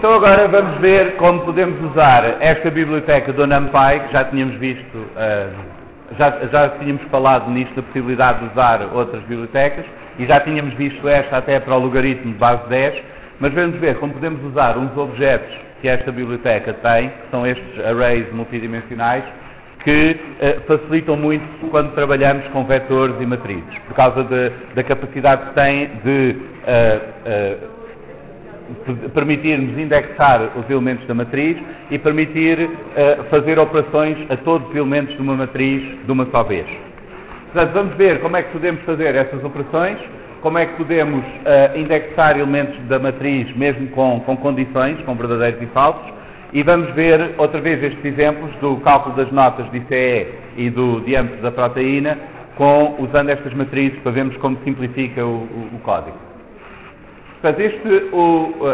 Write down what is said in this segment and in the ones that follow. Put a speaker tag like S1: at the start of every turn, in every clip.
S1: Então agora vamos ver como podemos usar esta biblioteca do NumPy, que já tínhamos visto, já tínhamos falado nisto, da possibilidade de usar outras bibliotecas, e já tínhamos visto esta até para o logaritmo de base 10, mas vamos ver como podemos usar uns objetos que esta biblioteca tem, que são estes arrays multidimensionais, que facilitam muito quando trabalhamos com vetores e matrizes, por causa da capacidade que têm de permitir-nos indexar os elementos da matriz e permitir fazer operações a todos os elementos de uma matriz de uma só vez. Portanto, vamos ver como é que podemos fazer essas operações, como é que podemos indexar elementos da matriz mesmo com condições, com verdadeiros e falsos, e vamos ver outra vez estes exemplos do cálculo das notas de ICE e do diâmetro da proteína, usando estas matrizes para vermos como simplifica o código. Portanto,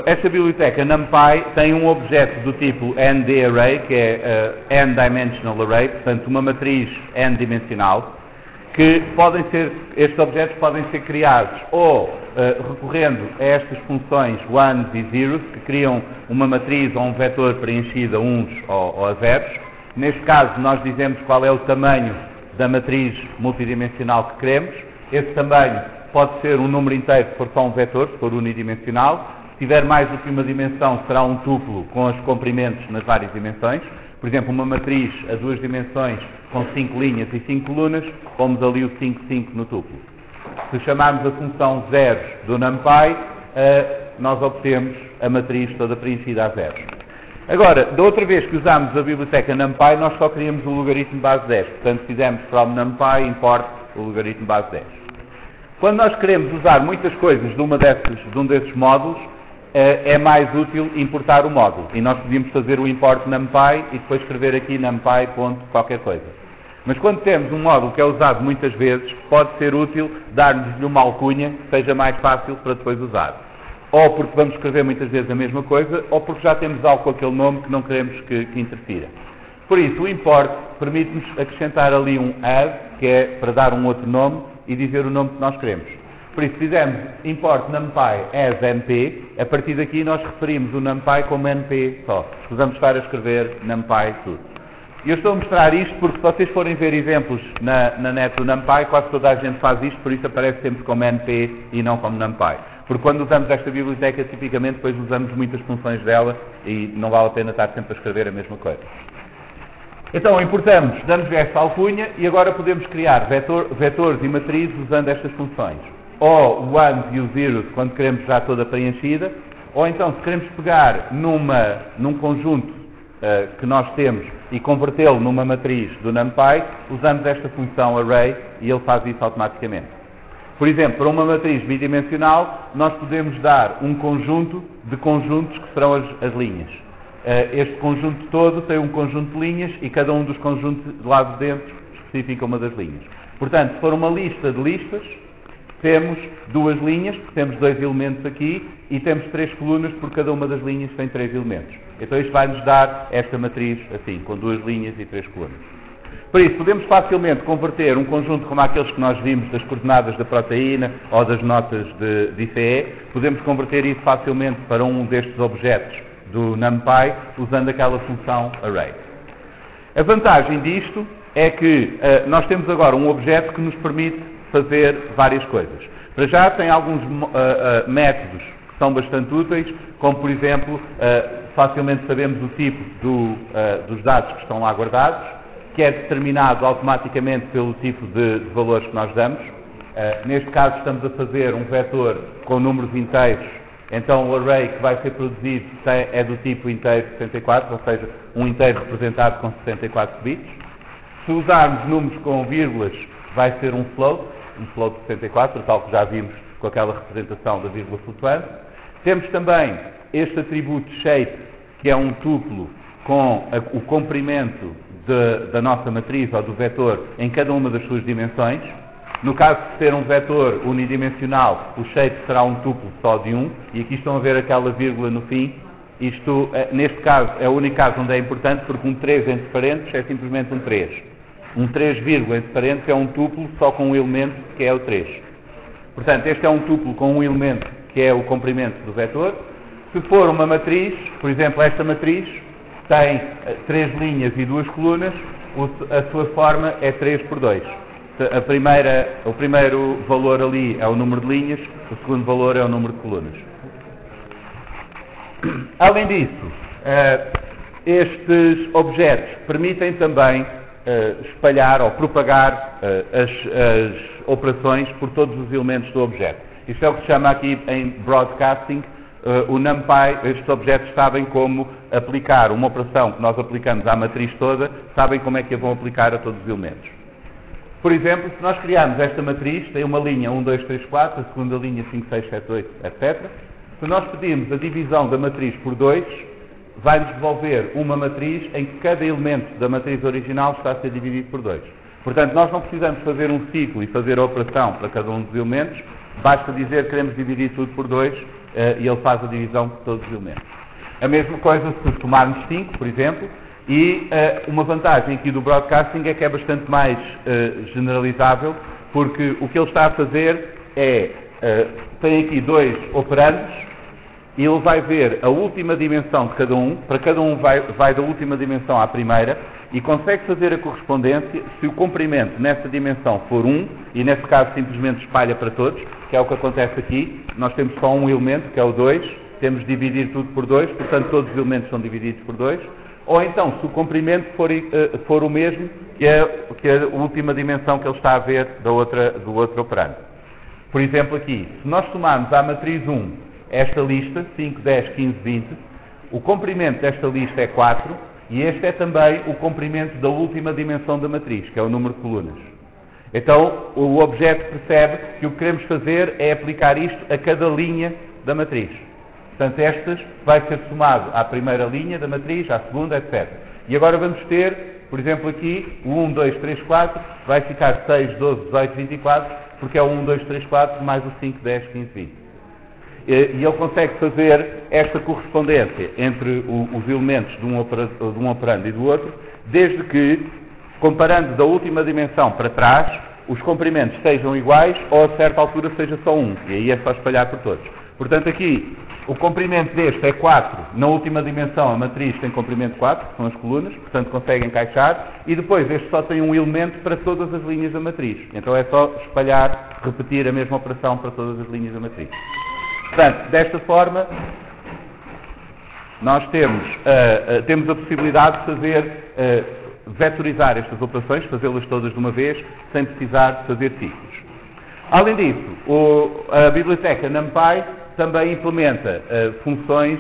S1: esta biblioteca NumPy tem um objeto do tipo NDArray, que é N-Dimensional Array, portanto uma matriz n-dimensional, que estes objetos podem ser criados ou recorrendo a estas funções ones e zeros, que criam uma matriz ou um vetor preenchido a uns ou a zeros. Neste caso, nós dizemos qual é o tamanho da matriz multidimensional que queremos. Esse tamanho pode ser um número inteiro, se for só um vetor, se for unidimensional. Se tiver mais do que uma dimensão, será um tuplo com os comprimentos nas várias dimensões. Por exemplo, uma matriz a duas dimensões com 5 linhas e 5 colunas, pomos ali o 5, 5 no tuplo. Se chamarmos a função zeros do NumPy, nós obtemos a matriz toda preenchida a zeros. Agora, da outra vez que usámos a biblioteca NumPy, nós só queríamos o logaritmo base 10. Portanto, fizemos from NumPy, import o logaritmo base 10. Quando nós queremos usar muitas coisas de um desses módulos, é mais útil importar o módulo. E nós podíamos fazer o import NumPy e depois escrever aqui NumPy ponto qualquer coisa. Mas quando temos um módulo que é usado muitas vezes, pode ser útil dar-nos-lhe uma alcunha que seja mais fácil para depois usar. Ou porque vamos escrever muitas vezes a mesma coisa, ou porque já temos algo com aquele nome que não queremos que interfira. Por isso, o import permite-nos acrescentar ali um add, que é para dar um outro nome e dizer o nome que nós queremos. Por isso, se fizermos import NumPy as NP, a partir daqui nós referimos o NumPy como NP só. Vamos estar a escrever NumPy tudo. E eu estou a mostrar isto porque se vocês forem ver exemplos na net do NumPy, quase toda a gente faz isto, por isso aparece sempre como NP e não como NumPy. Porque quando usamos esta biblioteca, tipicamente, depois usamos muitas funções dela e não vale a pena estar sempre a escrever a mesma coisa. Então, importamos, damos esta alcunha e agora podemos criar vetores e matrizes usando estas funções. Ou o ones e o zeros quando queremos já toda preenchida, ou então se queremos pegar num conjunto que nós temos e convertê-lo numa matriz do NumPy, usamos esta função array e ele faz isso automaticamente. Por exemplo, para uma matriz bidimensional, nós podemos dar um conjunto de conjuntos que serão as linhas. Este conjunto todo tem um conjunto de linhas e cada um dos conjuntos de lá de dentro especifica uma das linhas. Portanto, se for uma lista de listas, temos duas linhas, porque temos dois elementos aqui, e temos 3 colunas, porque cada uma das linhas tem 3 elementos. Então isto vai-nos dar esta matriz assim, com 2 linhas e 3 colunas. Por isso, podemos facilmente converter um conjunto como aqueles que nós vimos das coordenadas da proteína ou das notas de ICE, podemos converter isso facilmente para um destes objetos do NumPy, usando aquela função array. A vantagem disto é que nós temos agora um objeto que nos permite fazer várias coisas. Para já tem alguns métodos que são bastante úteis, como por exemplo, facilmente sabemos o tipo dos dados que estão lá guardados, que é determinado automaticamente pelo tipo de valores que nós damos. Neste caso estamos a fazer um vetor com números inteiros, então o array que vai ser produzido é do tipo inteiro 64, ou seja, um inteiro representado com 64 bits. Se usarmos números com vírgulas, vai ser um float de 64, tal que já vimos com aquela representação da vírgula flutuante. Temos também este atributo shape, que é um tuplo com o comprimento da nossa matriz ou do vetor em cada uma das suas dimensões. No caso de ser um vetor unidimensional, o shape será um tuplo só de 1, e aqui estão a ver aquela vírgula no fim. Isto, neste caso, é o único caso onde é importante, porque um 3 entre parênteses é simplesmente um 3. Um 3, entre parênteses é um tuplo só com um elemento que é o 3. Portanto, este é um tuplo com um elemento que é o comprimento do vetor. Se for uma matriz, por exemplo, esta matriz tem 3 linhas e 2 colunas, a sua forma é 3 por 2. O primeiro valor ali é o número de linhas, o segundo valor é o número de colunas. Além disso, estes objetos permitem também espalhar ou propagar as operações por todos os elementos do objeto. Isto é o que se chama aqui em broadcasting. O NumPy, estes objetos sabem como aplicar uma operação que nós aplicamos à matriz toda, sabem como é que a vão aplicar a todos os elementos. Por exemplo, se nós criarmos esta matriz, tem uma linha 1, 2, 3, 4, a segunda linha 5, 6, 7, 8, etc. Se nós pedirmos a divisão da matriz por 2, vai-nos devolver uma matriz em que cada elemento da matriz original está a ser dividido por 2. Portanto, nós não precisamos fazer um ciclo e fazer a operação para cada um dos elementos, basta dizer que queremos dividir tudo por 2 e ele faz a divisão por todos os elementos. A mesma coisa se somarmos 5, por exemplo, e uma vantagem aqui do broadcasting é que é bastante mais generalizável, porque o que ele está a fazer é, tem aqui 2 operandos, e ele vai ver a última dimensão de cada um, para cada um vai da última dimensão à primeira, e consegue fazer a correspondência se o comprimento nessa dimensão for 1, e nesse caso simplesmente espalha para todos, que é o que acontece aqui. Nós temos só um elemento, que é o 2, temos de dividir tudo por 2, portanto todos os elementos são divididos por 2, ou então se o comprimento for o mesmo que a última dimensão que ele está a ver do outro operando. Por exemplo aqui, se nós somarmos à matriz 1 esta lista, 5, 10, 15, 20, o comprimento desta lista é 4, e este é também o comprimento da última dimensão da matriz, que é o número de colunas. Então, o objeto percebe que o que queremos fazer é aplicar isto a cada linha da matriz. Portanto, estas vai ser somado à primeira linha da matriz, à segunda, etc. E agora vamos ter, por exemplo, aqui, o 1, 2, 3, 4, vai ficar 6, 12, 18, 24, porque é o 1, 2, 3, 4, mais o 5, 10, 15, 20. E ele consegue fazer esta correspondência entre os elementos de um operando e do outro, desde que, comparando da última dimensão para trás, os comprimentos sejam iguais ou a certa altura seja só 1. E aí é só espalhar por todos. Portanto, aqui, o comprimento deste é 4. Na última dimensão, a matriz tem comprimento 4, que são as colunas, portanto consegue encaixar. E depois, este só tem um elemento para todas as linhas da matriz. Então é só espalhar, repetir a mesma operação para todas as linhas da matriz. Portanto, desta forma, nós temos a possibilidade de fazer, vetorizar estas operações, fazê-las todas de uma vez, sem precisar de fazer ciclos. Além disso, a biblioteca NumPy também implementa funções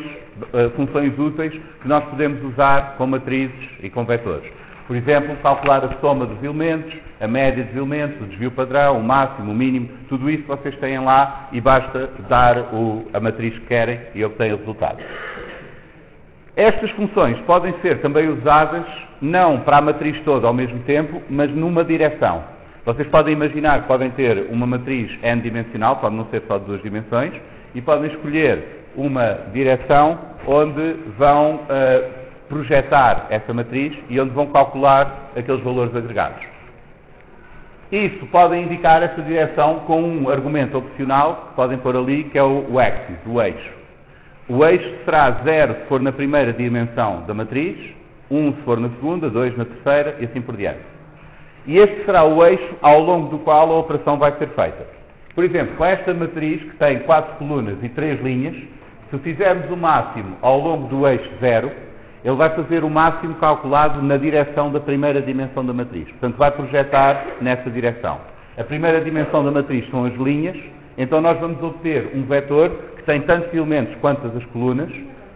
S1: úteis que nós podemos usar com matrizes e com vetores. Por exemplo, calcular a soma dos elementos, a média dos elementos, o desvio padrão, o máximo, o mínimo, tudo isso vocês têm lá e basta dar a matriz que querem e obtêm o resultado. Estas funções podem ser também usadas não para a matriz toda ao mesmo tempo, mas numa direção. Vocês podem imaginar que podem ter uma matriz n-dimensional, pode não ser só de 2 dimensões, e podem escolher uma direção onde vão projetar essa matriz e onde vão calcular aqueles valores agregados. Isso podem indicar essa direção com um argumento opcional que podem pôr ali, que é o axis, o eixo. O eixo será 0 se for na primeira dimensão da matriz, 1 se for na segunda, 2 na terceira e assim por diante. E este será o eixo ao longo do qual a operação vai ser feita. Por exemplo, com esta matriz que tem 4 colunas e 3 linhas, se fizermos o máximo ao longo do eixo 0, ele vai fazer o máximo calculado na direção da primeira dimensão da matriz. Portanto, vai projetar nessa direção. A primeira dimensão da matriz são as linhas, então nós vamos obter um vetor que tem tantos elementos quanto as colunas,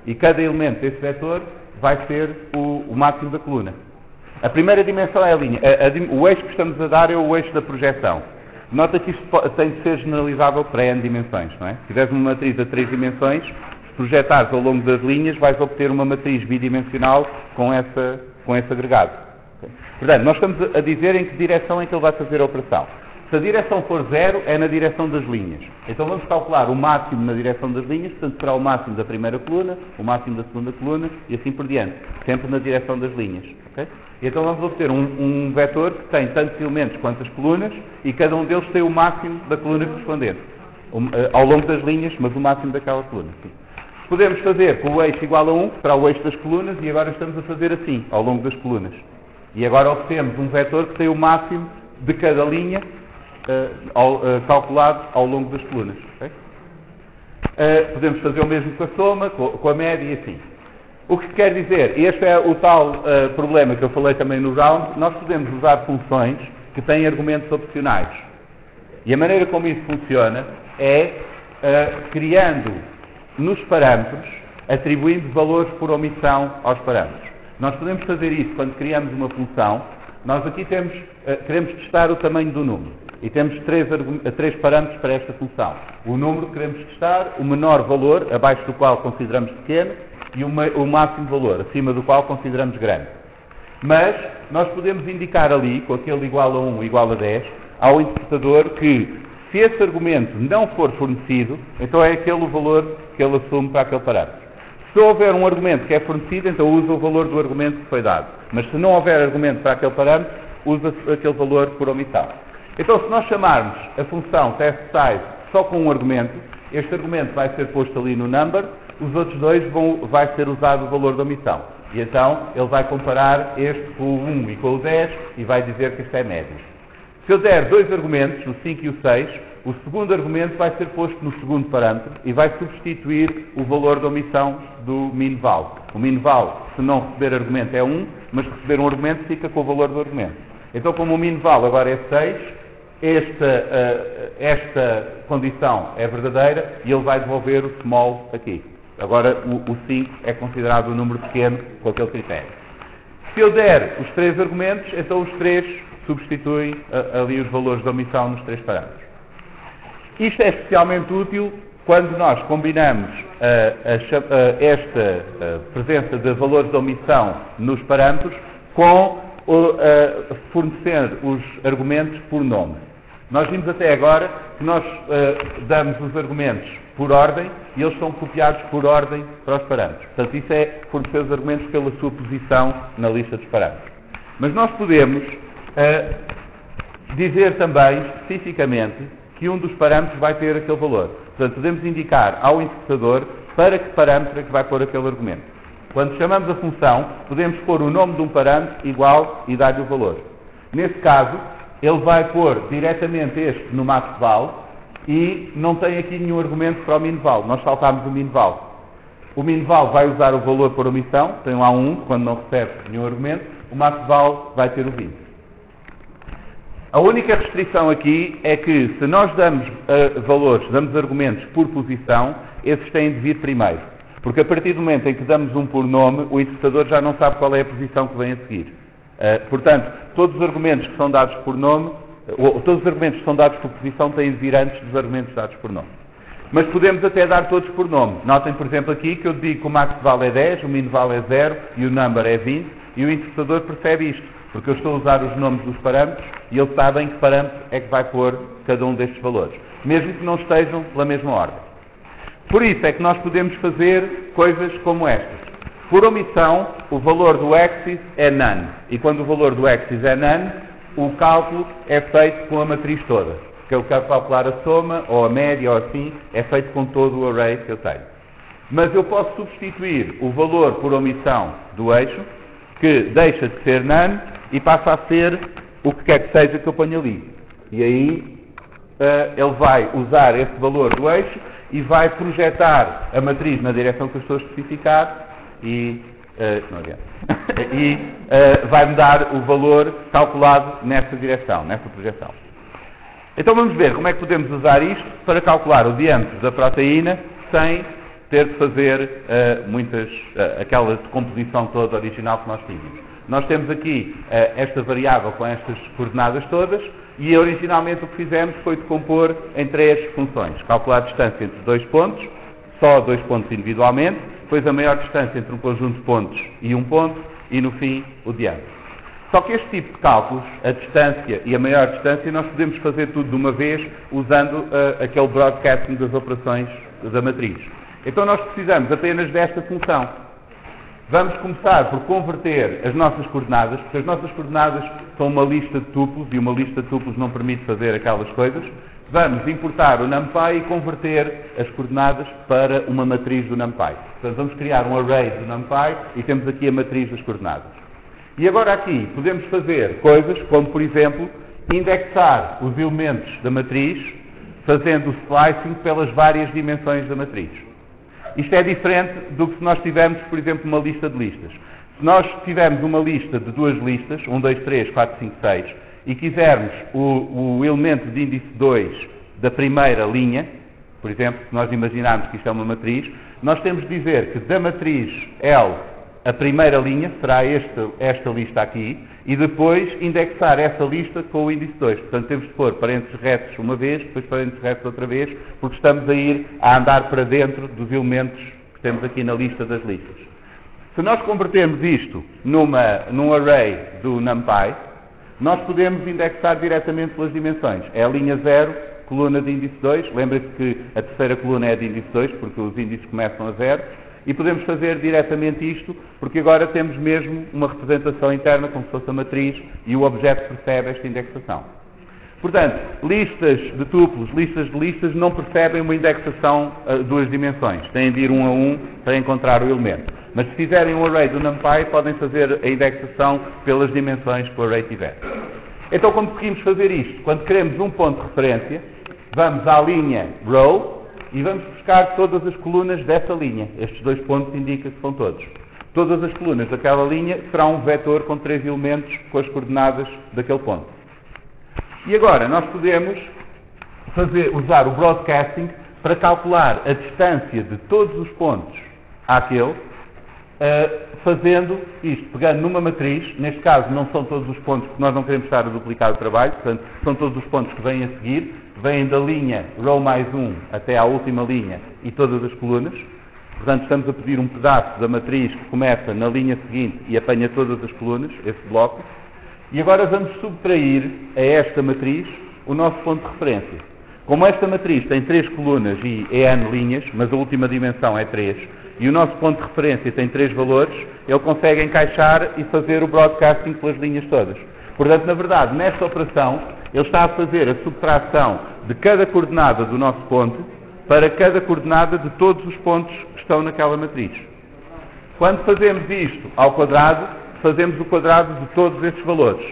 S1: e cada elemento desse vetor vai ser o máximo da coluna. A primeira dimensão é a linha. O eixo que estamos a dar é o eixo da projeção. Nota que isto tem de ser generalizável para n dimensões, não é? Se tiveres uma matriz a 3 dimensões, se projetares ao longo das linhas, vais obter uma matriz bidimensional com esse agregado. Portanto, nós estamos a dizer em que direção é que ele vai fazer a operação. Se a direção for 0, é na direção das linhas. Então vamos calcular o máximo na direção das linhas, portanto será o máximo da primeira coluna, o máximo da segunda coluna e assim por diante. Sempre na direção das linhas. Okay? E então vamos obter um vetor que tem tantos elementos quanto as colunas e cada um deles tem o máximo da coluna correspondente. Ao longo das linhas, mas o máximo daquela coluna. Podemos fazer com o eixo igual a 1, para o eixo das colunas, e agora estamos a fazer assim, ao longo das colunas. E agora obtemos um vetor que tem o máximo de cada linha calculado ao longo das colunas. Okay? Podemos fazer o mesmo com a soma, com a média e assim. O que quer dizer, este é o tal problema que eu falei também no round, nós podemos usar funções que têm argumentos opcionais. E a maneira como isso funciona é criando nos parâmetros, atribuindo valores por omissão aos parâmetros. Nós podemos fazer isso quando criamos uma função. Nós aqui queremos testar o tamanho do número. E temos três parâmetros para esta função. O número que queremos testar, o menor valor, abaixo do qual consideramos pequeno, e o máximo valor, acima do qual consideramos grande. Mas nós podemos indicar ali, com aquele igual a 1 igual a 10, ao interpretador que, se esse argumento não for fornecido, então é aquele o valor que ele assume para aquele parâmetro. Se houver um argumento que é fornecido, então usa o valor do argumento que foi dado. Mas se não houver argumento para aquele parâmetro, usa aquele valor por omissão. Então, se nós chamarmos a função testSize só com um argumento, este argumento vai ser posto ali no number, os outros dois vai ser usado o valor da omissão. E então, ele vai comparar este com o 1 e com o 10 e vai dizer que isto é médio. Se eu der dois argumentos, o 5 e o 6, o segundo argumento vai ser posto no segundo parâmetro e vai substituir o valor da omissão do min-val. O min-val, se não receber argumento, é 1, mas se receber um argumento, fica com o valor do argumento. Então, como o min-val agora é 6, esta condição é verdadeira e ele vai devolver o small aqui. Agora, o 5 é considerado um número pequeno com aquele critério. Se eu der os três argumentos, então os três substituem ali os valores de omissão nos três parâmetros. Isto é especialmente útil quando nós combinamos esta presença de valores de omissão nos parâmetros com fornecer os argumentos por nome. Nós vimos até agora que nós damos os argumentos por ordem e eles são copiados por ordem para os parâmetros. Portanto, isso é fornecer os argumentos pela sua posição na lista dos parâmetros. Mas nós podemos dizer também, especificamente, que um dos parâmetros vai ter aquele valor. Portanto, podemos indicar ao interpretador para que parâmetro é que vai pôr aquele argumento. Quando chamamos a função, podemos pôr o nome de um parâmetro igual e dar-lhe o valor. Nesse caso, ele vai pôr diretamente este no maxval e não tem aqui nenhum argumento para o minval. Nós saltámos o minval. O minval vai usar o valor por omissão, tem lá um 1 quando não recebe nenhum argumento. O maxval vai ter o 20. A única restrição aqui é que se nós damos valores, damos argumentos por posição, esses têm de vir primeiro. Porque a partir do momento em que damos um por nome, o interpretador já não sabe qual é a posição que vem a seguir. Portanto, todos os argumentos que são dados por nome, ou todos os argumentos que são dados por posição têm de vir antes dos argumentos dados por nome. Mas podemos até dar todos por nome. Notem, por exemplo, aqui que eu digo que o maxval é 10, o minval é 0 e o number é 20, e o interpretador percebe isto, porque eu estou a usar os nomes dos parâmetros e ele sabe em que parâmetro é que vai pôr cada um destes valores, mesmo que não estejam pela mesma ordem. Por isso é que nós podemos fazer coisas como estas. Por omissão, o valor do axis é none. E quando o valor do axis é none, o cálculo é feito com a matriz toda. Que eu quero calcular a soma, ou a média, ou assim, é feito com todo o array que eu tenho. Mas eu posso substituir o valor por omissão do eixo, que deixa de ser none, e passa a ser o que quer que seja que eu ponha ali. E aí, ele vai usar esse valor do eixo e vai projetar a matriz na direção que eu estou a especificar e vai-me dar o valor calculado nessa direção, nessa projeção. Então vamos ver como é que podemos usar isto para calcular o diâmetro da proteína sem ter de fazer aquela decomposição toda original que nós tínhamos. Nós temos aqui esta variável com estas coordenadas todas e originalmente o que fizemos foi decompor em três funções. Calcular a distância entre dois pontos, só dois pontos individualmente, depois a maior distância entre um conjunto de pontos e um ponto e no fim o diâmetro. Só que este tipo de cálculos, a distância e a maior distância, nós podemos fazer tudo de uma vez usando aquele broadcasting das operações da matriz. Então nós precisamos apenas desta função. Vamos começar por converter as nossas coordenadas, porque as nossas coordenadas são uma lista de tuplos, e uma lista de tuplos não permite fazer aquelas coisas. vamos importar o NumPy e converter as coordenadas para uma matriz do NumPy. Portanto, vamos criar um array do NumPy e temos aqui a matriz das coordenadas. E agora aqui podemos fazer coisas como, por exemplo, indexar os elementos da matriz fazendo o slicing pelas várias dimensões da matriz. Isto é diferente do que se nós tivermos, por exemplo, uma lista de listas. Se nós tivermos uma lista de duas listas, 1, 2, 3, 4, 5, 6, e quisermos o elemento de índice 2 da primeira linha, por exemplo, se nós imaginarmos que isto é uma matriz, nós temos de dizer que da matriz L a primeira linha será esta lista aqui, e depois indexar essa lista com o índice 2. Portanto, temos de pôr parênteses retos uma vez, depois parênteses retos outra vez, porque estamos a andar para dentro dos elementos que temos aqui na lista das listas. Se nós convertermos isto num array do NumPy, nós podemos indexar diretamente pelas dimensões. É a linha 0, coluna de índice 2. Lembre-se que a terceira coluna é de índice 2, porque os índices começam a 0. E podemos fazer diretamente isto, porque agora temos mesmo uma representação interna, como se fosse a matriz, e o objeto percebe esta indexação. Portanto, listas de tuplos, listas de listas, não percebem uma indexação a duas dimensões. Têm de ir um a um para encontrar o elemento. Mas se fizerem um array do NumPy, podem fazer a indexação pelas dimensões que o array tiver. Então, como conseguimos fazer isto? Quando queremos um ponto de referência, vamos à linha row, e vamos buscar todas as colunas dessa linha. Estes dois pontos indicam que são todos. Todas as colunas daquela linha serão um vetor com 3 elementos com as daquele ponto. E agora, nós podemos usar o broadcasting para calcular a distância de todos os pontos àquele, fazendo isto, pegando numa matriz. Neste caso não são todos os pontos, porque nós não queremos estar a duplicar o trabalho, portanto, são todos os pontos que vêm a seguir, vêm da linha row mais 1 até à última linha e todas as colunas. Portanto, estamos a pedir um pedaço da matriz que começa na linha seguinte e apanha todas as colunas, esse bloco. E agora vamos subtrair a esta matriz o nosso ponto de referência. Como esta matriz tem 3 colunas e n linhas, mas a última dimensão é 3, e o nosso ponto de referência tem 3 valores, ele consegue encaixar e fazer o broadcasting pelas linhas todas. Portanto, na verdade, nesta operação, ele está a fazer a subtração de cada coordenada do nosso ponto para cada coordenada de todos os pontos que estão naquela matriz. Quando fazemos isto ao quadrado, fazemos o quadrado de todos esses valores.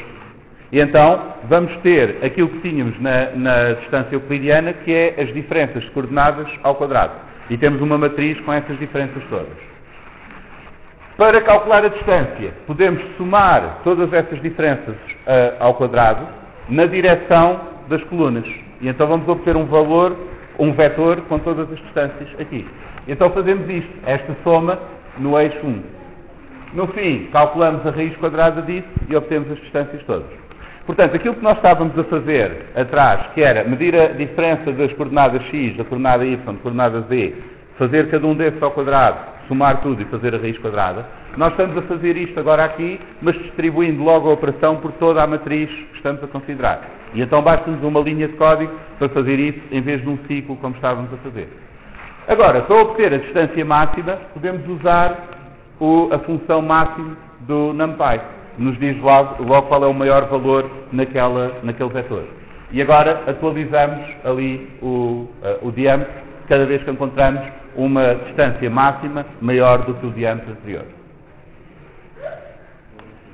S1: E então, vamos ter aquilo que tínhamos na distância euclidiana, que é as diferenças de coordenadas ao quadrado. E temos uma matriz com essas diferenças todas. Para calcular a distância, podemos somar todas essas diferenças ao quadrado na direção das colunas. E então vamos obter um valor, um vetor com todas as distâncias aqui. E então fazemos isto, esta soma no eixo 1. No fim, calculamos a raiz quadrada disso e obtemos as distâncias todas. Portanto, aquilo que nós estávamos a fazer atrás, que era medir a diferença das coordenadas x, da coordenada y, da coordenada z, fazer cada um desses ao quadrado, somar tudo e fazer a raiz quadrada, nós estamos a fazer isto agora aqui, mas distribuindo logo a operação por toda a matriz que estamos a considerar. E então basta-nos uma linha de código para fazer isso, em vez de um ciclo como estávamos a fazer. Agora, para obter a distância máxima, podemos usar a função máxima do NumPy. Nos diz logo qual é o maior valor naquele vetor. E agora atualizamos ali o diâmetro cada vez que encontramos uma distância máxima maior do que o diâmetro anterior.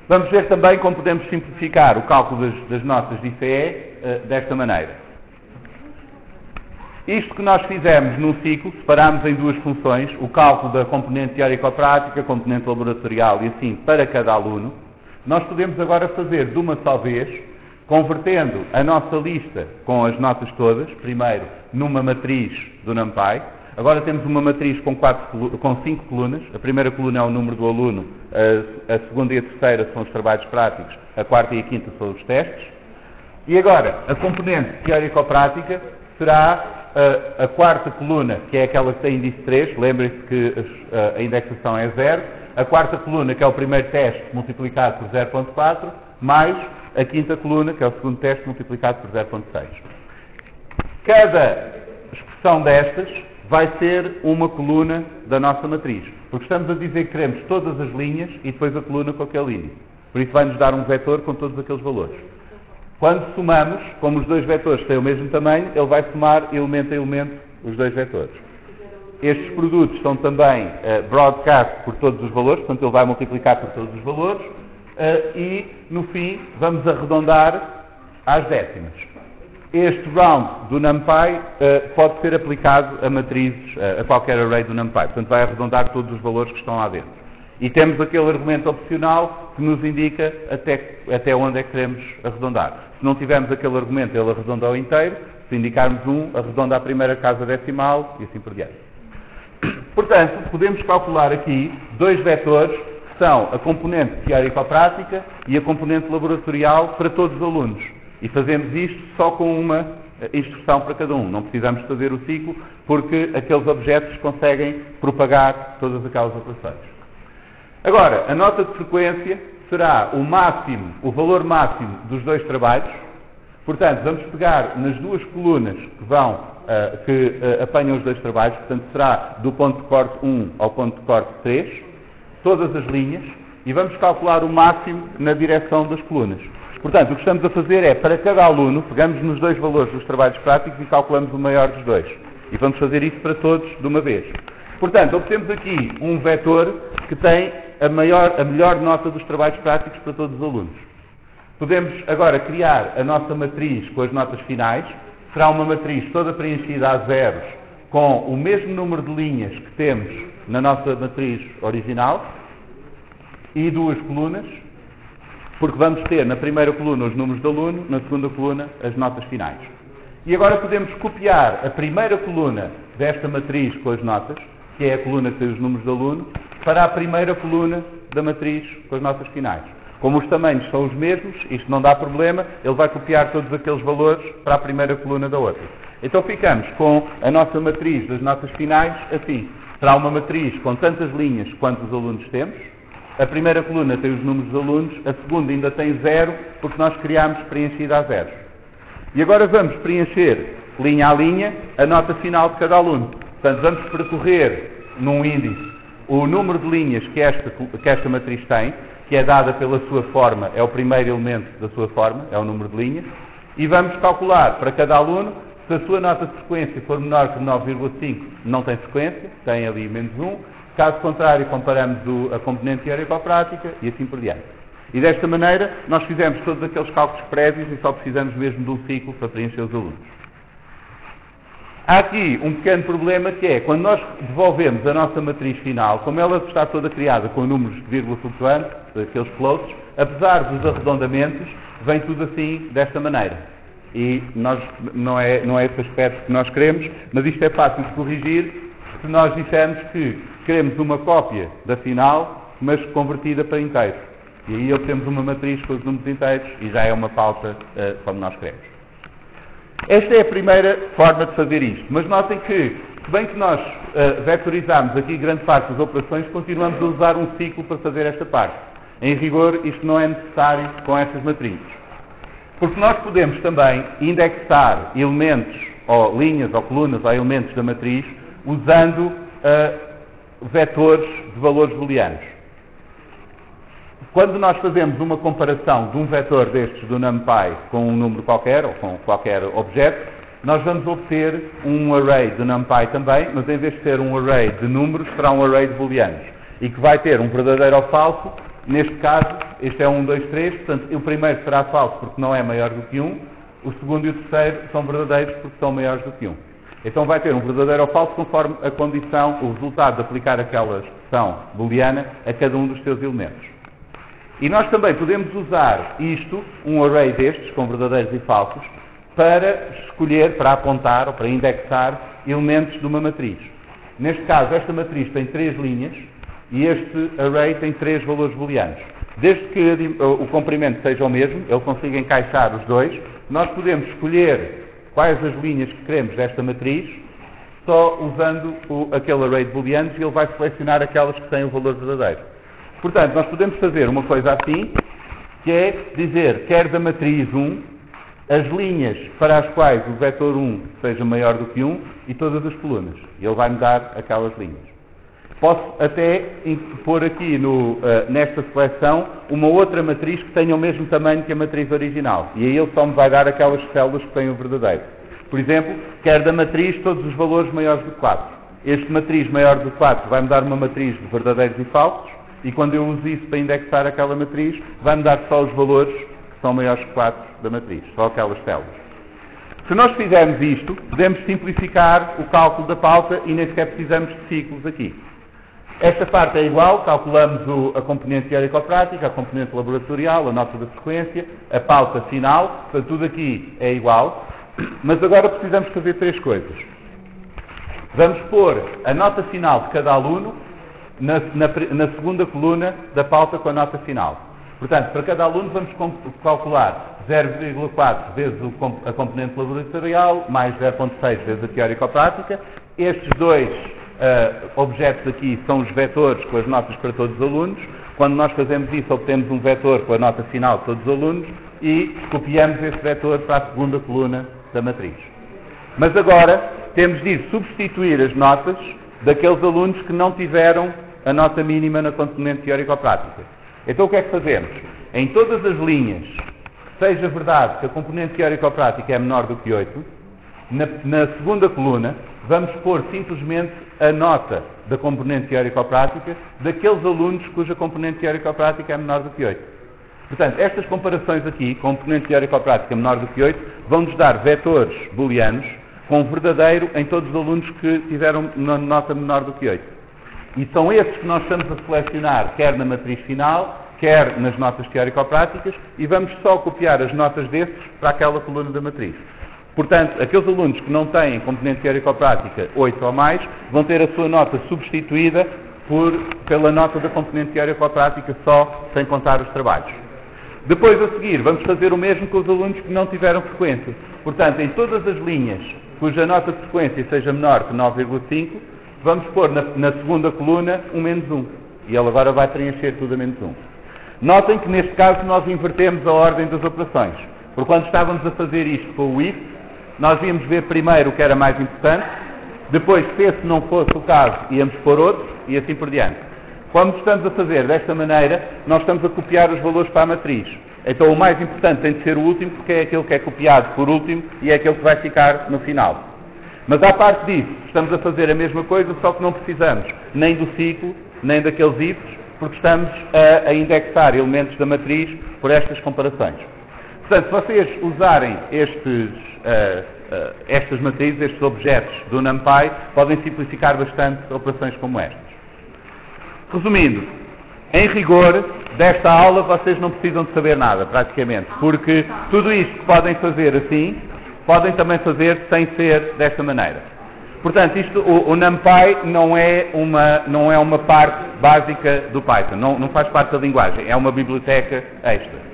S1: Vamos ver também como podemos simplificar o cálculo das nossas de ICE desta maneira. Isto que nós fizemos num ciclo, separámos em duas funções, o cálculo da componente teórico-prática, componente laboratorial e assim para cada aluno. Nós podemos agora fazer de uma só vez, convertendo a nossa lista com as notas todas, primeiro numa matriz do NumPy. Agora temos uma matriz com 5 colunas. A primeira coluna é o número do aluno, a segunda e a terceira são os trabalhos práticos, a quarta e a quinta são os testes. E agora, a componente teórico-prática será a quarta coluna, que é aquela que tem índice 3, lembrem-se que a indexação é 0, a quarta coluna, que é o primeiro teste, multiplicado por 0.4, mais a quinta coluna, que é o segundo teste, multiplicado por 0.6. Cada expressão destas vai ser uma coluna da nossa matriz, porque estamos a dizer que queremos todas as linhas e depois a coluna com aquele índice. Por isso vai-nos dar um vetor com todos aqueles valores. Quando somamos, como os dois vetores têm o mesmo tamanho, ele vai somar elemento a elemento os dois vetores. Estes produtos são também broadcast por todos os valores, portanto ele vai multiplicar por todos os valores e, no fim, vamos arredondar às décimas. Este round do NumPy pode ser aplicado a matrizes, a qualquer array do NumPy, portanto vai arredondar todos os valores que estão lá dentro. E temos aquele argumento opcional que nos indica até onde é que queremos arredondar. Se não tivermos aquele argumento, ele arredonda ao inteiro. Se indicarmos 1, arredonda a primeira casa decimal e assim por diante. Portanto, podemos calcular aqui dois vetores que são a componente teórico-prática e a componente laboratorial para todos os alunos. E fazemos isto só com uma instrução para cada um. Não precisamos fazer o ciclo porque aqueles objetos conseguem propagar todas aquelas operações. Agora, a nota de frequência será o valor máximo dos dois trabalhos. Portanto, vamos pegar nas duas colunas que apanham os dois trabalhos, portanto será do ponto de corte 1 ao ponto de corte 3, todas as linhas, e vamos calcular o máximo na direção das colunas. Portanto, o que estamos a fazer é, para cada aluno, pegamos nos dois valores dos trabalhos práticos e calculamos o maior dos dois. E vamos fazer isso para todos de uma vez. Portanto, obtemos aqui um vetor que tem a melhor nota dos trabalhos práticos para todos os alunos. Podemos agora criar a nossa matriz com as notas finais. Será uma matriz toda preenchida a zeros, com o mesmo número de linhas que temos na nossa matriz original, e duas colunas, porque vamos ter na primeira coluna os números de aluno, na segunda coluna as notas finais. E agora podemos copiar a primeira coluna desta matriz com as notas, que é a coluna que tem os números de aluno, para a primeira coluna da matriz com as notas finais. Como os tamanhos são os mesmos, isto não dá problema, ele vai copiar todos aqueles valores para a primeira coluna da outra. Então ficamos com a nossa matriz das notas finais assim. Será uma matriz com tantas linhas quanto os alunos temos. A primeira coluna tem os números dos alunos, a segunda ainda tem 0, porque nós criámos preenchida a zeros. E agora vamos preencher, linha a linha, a nota final de cada aluno. Portanto, vamos percorrer num índice o número de linhas que esta matriz tem, que é dada pela sua forma, é o primeiro elemento da sua forma, é o número de linhas, e vamos calcular para cada aluno, se a sua nota de frequência for menor que 9,5, não tem frequência, tem ali menos 1, caso contrário, comparamos a componente teórico-prática e assim por diante. E desta maneira, nós fizemos todos aqueles cálculos prévios e só precisamos mesmo de um ciclo para preencher os alunos. Há aqui um pequeno problema que é, quando nós devolvemos a nossa matriz final, como ela está toda criada com números de vírgula flutuante, aqueles floats, apesar dos arredondamentos, vem tudo assim, desta maneira. E não é esse aspecto que nós queremos, mas isto é fácil de corrigir se nós dissermos que queremos uma cópia da final, mas convertida para inteiros. E aí obtemos uma matriz com os números inteiros e já é uma pauta como nós queremos. Esta é a primeira forma de fazer isto, mas notem que, se bem que nós vectorizamos aqui grande parte das operações, continuamos a usar um ciclo para fazer esta parte. Em rigor, isto não é necessário com estas matrizes. Porque nós podemos também indexar elementos, ou linhas, ou colunas, ou elementos da matriz, usando vetores de valores booleanos. Quando nós fazemos uma comparação de um vetor destes do NumPy com um número qualquer, ou com qualquer objeto, nós vamos obter um array de NumPy também, mas em vez de ser um array de números, será um array de booleanos. E que vai ter um verdadeiro ou falso. Neste caso, este é 1, 2, 3, portanto, o primeiro será falso porque não é maior do que 1, o segundo e o terceiro são verdadeiros porque são maiores do que 1. Então vai ter um verdadeiro ou falso conforme a condição, o resultado de aplicar aquela expressão booleana a cada um dos seus elementos. E nós também podemos usar isto, um array destes, com verdadeiros e falsos, para escolher, para apontar ou para indexar elementos de uma matriz. Neste caso, esta matriz tem 3 linhas e este array tem 3 valores booleanos. Desde que o comprimento seja o mesmo, ele consiga encaixar os dois, nós podemos escolher quais as linhas que queremos desta matriz, só usando aquele array de booleanos, e ele vai selecionar aquelas que têm o valor verdadeiro. Portanto, nós podemos fazer uma coisa assim, que é dizer, quer da matriz 1, as linhas para as quais o vetor 1 seja maior do que 1 e todas as colunas. E ele vai-me dar aquelas linhas. posso até pôr aqui nesta seleção uma outra matriz que tenha o mesmo tamanho que a matriz original. E aí ele só me vai dar aquelas células que têm o verdadeiro. Por exemplo, quero da matriz todos os valores maiores do que 4. Este matriz maior do que 4 vai-me dar uma matriz de verdadeiros e falsos, e quando eu uso isso para indexar aquela matriz, vai-me dar só os valores que são maiores que 4 da matriz, só aquelas células. Se nós fizermos isto, podemos simplificar o cálculo da pauta e nem sequer precisamos de ciclos aqui. Esta parte é igual, calculamos a componente teórico-prática, a componente laboratorial, a nota da frequência, a pauta final, portanto tudo aqui é igual, mas agora precisamos fazer 3 coisas. Vamos pôr a nota final de cada aluno na segunda coluna da pauta com a nota final. Portanto, para cada aluno vamos calcular 0,4 vezes a componente laboratorial, mais 0,6 vezes a teórico-prática. Estes dois objetos aqui são os vetores com as notas para todos os alunos. Quando nós fazemos isso, obtemos um vetor com a nota final de todos os alunos e copiamos esse vetor para a segunda coluna da matriz. Mas agora temos de ir substituir as notas daqueles alunos que não tiveram a nota mínima na componente teórico-prática. Então o que é que fazemos? Em todas as linhas, seja verdade que a componente teórico-prática é menor do que 8, na segunda coluna vamos pôr simplesmente a nota da componente teórico-prática daqueles alunos cuja componente teórico-prática é menor do que 8. Portanto, estas comparações aqui, componente teórico-prática menor do que 8, vão-nos dar vetores booleanos com verdadeiro em todos os alunos que tiveram uma nota menor do que 8. E são esses que nós estamos a selecionar, quer na matriz final, quer nas notas teórico-práticas, e vamos só copiar as notas desses para aquela coluna da matriz. Portanto, aqueles alunos que não têm componente teórico-prática 8 ou mais, vão ter a sua nota substituída pela nota da componente teórico-prática só, sem contar os trabalhos. Depois, a seguir, vamos fazer o mesmo com os alunos que não tiveram frequência. Portanto, em todas as linhas cuja nota de frequência seja menor que 9,5, vamos pôr na segunda coluna um menos 1. E ele agora vai preencher tudo a menos 1. Notem que neste caso nós invertemos a ordem das operações. Porque quando estávamos a fazer isto com o if, nós íamos ver primeiro o que era mais importante, depois, se esse não fosse o caso, íamos pôr outro e assim por diante. Quando estamos a fazer desta maneira, nós estamos a copiar os valores para a matriz. Então o mais importante tem de ser o último, porque é aquele que é copiado por último e é aquele que vai ficar no final. Mas à parte disso, estamos a fazer a mesma coisa, só que não precisamos nem do ciclo, nem daqueles ifs, porque estamos a indexar elementos da matriz por estas comparações. Portanto, se vocês usarem estas matrizes, estes objetos do NumPy, podem simplificar bastante operações como estas. Resumindo, em rigor, desta aula vocês não precisam de saber nada, praticamente, porque tudo isto que podem fazer assim, podem também fazer sem ser desta maneira. Portanto, o NumPy não é uma parte básica do Python, não faz parte da linguagem, é uma biblioteca extra.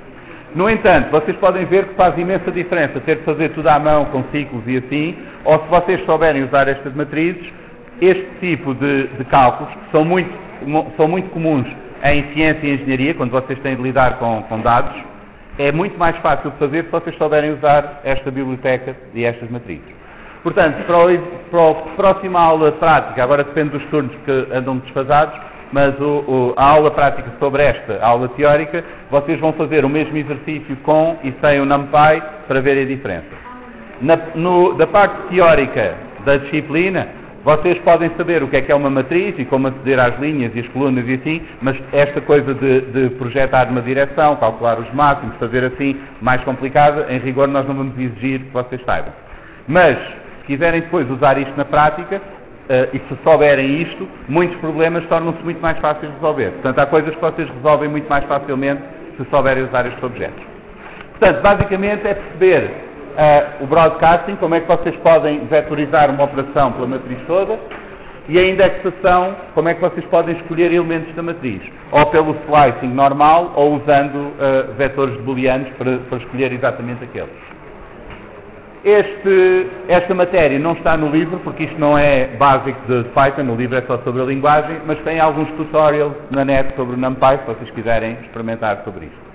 S1: No entanto, vocês podem ver que faz imensa diferença ter de fazer tudo à mão, com ciclos e assim, ou se vocês souberem usar estas matrizes, este tipo de cálculos, que são muito comuns em ciência e engenharia, quando vocês têm de lidar com dados, é muito mais fácil de fazer se vocês souberem usar esta biblioteca e estas matrizes. Portanto, para a próxima aula prática, agora depende dos turnos que andam desfasados, mas a aula prática sobre esta aula teórica, vocês vão fazer o mesmo exercício com e sem o NumPy para verem a diferença. Da parte teórica da disciplina, vocês podem saber o que é uma matriz e como aceder às linhas e as colunas e assim, mas esta coisa de projetar uma direção, calcular os máximos, fazer assim, mais complicada, em rigor nós não vamos exigir que vocês saibam. Mas, se quiserem depois usar isto na prática, e se souberem isto, muitos problemas tornam-se muito mais fáceis de resolver. Portanto, há coisas que vocês resolvem muito mais facilmente se souberem usar estes objetos. Portanto, basicamente é perceber o broadcasting, como é que vocês podem vetorizar uma operação pela matriz toda, e a indexação, como é que vocês podem escolher elementos da matriz, ou pelo slicing normal, ou usando vetores booleanos para escolher exatamente aqueles. Esta matéria não está no livro, porque isto não é básico de Python, o livro é só sobre a linguagem, mas tem alguns tutorials na net sobre o NumPy, se vocês quiserem experimentar sobre isto.